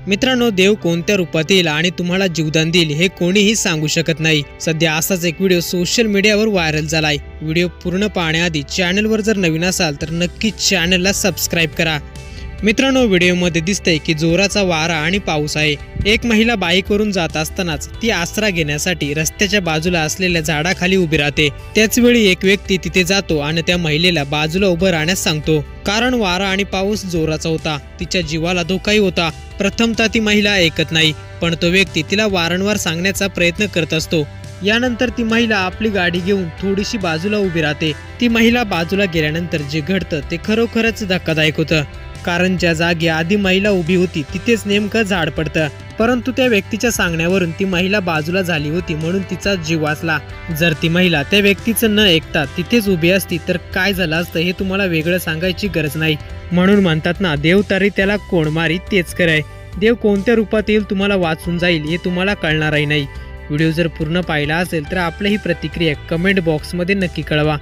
मित्रांनो, देव कोणत्या रूपात येईल आणि तुम्हाला जीवदान देईल हे कोणीही सांगू शकत नाही। सध्या असाच एक व्हिडिओ सोशल मीडियावर व्हायरल झालाय। व्हिडिओ पूर्ण पाहण्याआधी चॅनलवर जर नवीन असाल तर नक्कीच चॅनलला सबस्क्राइब करा। मित्रांनो, व्हिडिओमध्ये दिसतंय की जोराचा वारा आणि पाऊस आहे। एक महिला बाईकवरून जात असतानाच ती आसरा घेण्यासाठी रस्त्याच्या बाजूला असलेल्या झाडाखाली उभी राहते। त्याच वेळी एक व्यक्ती तिथे जातो आणि त्या महिलेला बाजूला उभं राहण्यास सांगतो, कारण वारा आणि पाऊस जोराचा होता। तिच्या जीवाला धोकाही होता। प्रथमतः ती महिला ऐकत नाही, पण तो व्यक्ती तिला वारंवार सांगण्याचा प्रयत्न करत असतो। यानंतर ती महिला आपली गाडी घेऊन थोडीशी बाजूला उभी राहते। ती महिला बाजूला गेल्यानंतर जे घडतं ते खरोखरच धक्कादायक होतं, कारण ज्या जागी आधी महिला उभी होती तिथेच नेमकं झाड पडतं। परंतु त्या व्यक्तीच्या सांगण्यावरून ती महिला बाजूला झाली होती म्हणून तिचा जीव वाचला। जर ती महिला त्या व्यक्तीचं न ऐकता तिथेच उभी असती तर काय झालं असतं हे तुम्हाला वेगळं सांगायची गरज नाही। म्हणून म्हणतात ना, देव तारी त्याला कोण मारी तेच कराय। देव कोणत्या रूपात येईल तुम्हाला वाचून जाईल हे तुम्हाला कळणारही नाही। व्हिडिओ जर पूर्ण पाहिला असेल तर आपली ही प्रतिक्रिया कमेंट बॉक्समध्ये नक्की कळवा।